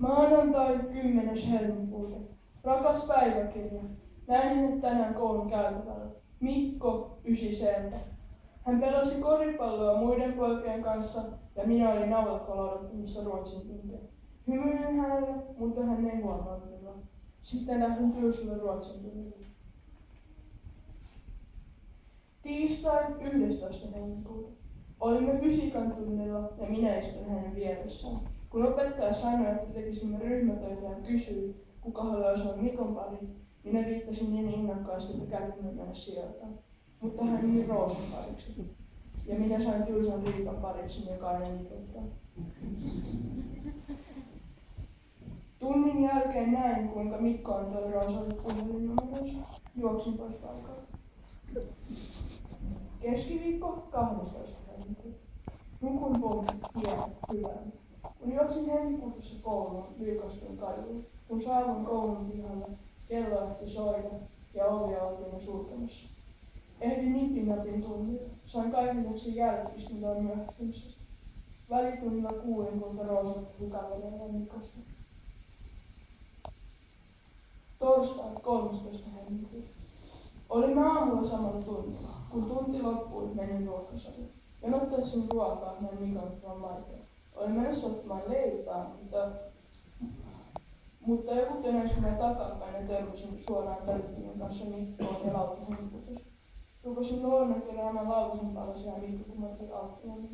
Maanantai 10. helmikuuta. Rakas päiväkirja. Näin hänet tänään koulun käytävällä. Mikko 9. Hän pelasi koripalloa muiden poikien kanssa ja minä olin naulakolla odottamassa ruotsin tuntia. Hymyilin hänelle, mutta hän ei huomannut minua. Sitten lähdin tylsälle ruotsin tunnille. Tiistai 11. helmikuuta. Olimme fysiikan tunnilla ja minä istuin hänen vieressään. Kun opettaja sanoi, että tekisimme ryhmätöitä ja kysyi, kuka haluaisi olla Mikon pari, minä viittasin niin innokkaasti, että kävimme mennä sijoiltaan. Mutta hän meni Roosan pariksi. Ja minä sain tylsän Riikan pariksi, joka aina nipottaa. Tunnin jälkeen näin, kuinka Mikko antoi Roosalle puhelinnumeronsa. Juoksin pois paikalta. Keskiviikko 12. helmikuuta. Nukun hyvää. Kun juoksin helmikuussa kouluun, Lyykaston kadulle. Kun saavuin koulun pihalle, kello lähti soida ja ovi oltiin sulkemassa. Ehdin nipin tunnille. Sain kaiken lisäksi jälkiistuntoon myöhästymisestä. Välitunnilla kuulin, kuinka Roosa puhui kavereilla Mikosta. Torstai 13. helmikuuta. Olimme aamulla samalla tunnilla. Kun tunti loppui, menin ruokasaliin. Jonottaisin ruokaa, näin Mikon tuon maitoa. Olin menossa ottamaan leipää, mutta joku tönäisi minä takapäin ja törmäsin suoraan tällyttimen kanssa Mikkoon ja lautasen putosi. Rukosin luonna keräämään lautasen palasia ja Mikko kumarti auttoon.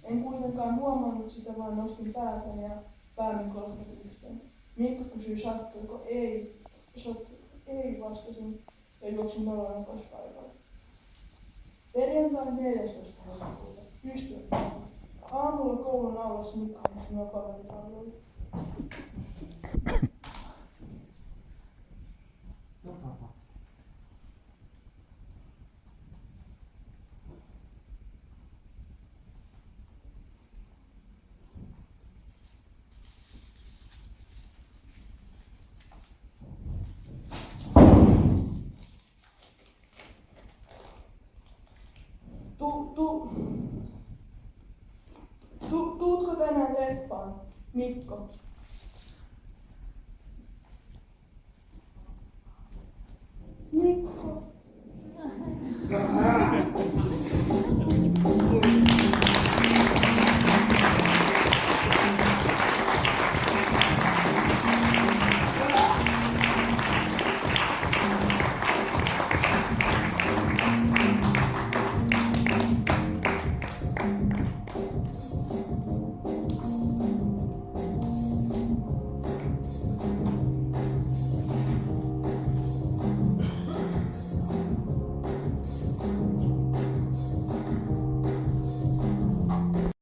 En kuitenkaan huomannut sitä, vaan nostin päätäni ja pääni kolmesta yhteen. Mikko kysyi, sattuiko ei. Ei, vastasin ja juoksin nolona pois paikalle. Perjantai 14. helmikuuta. Ystävät. Aamulla koulun aulassa Mikko minua kaveripalveluita. Tuutko tänään leffaan, Mikko?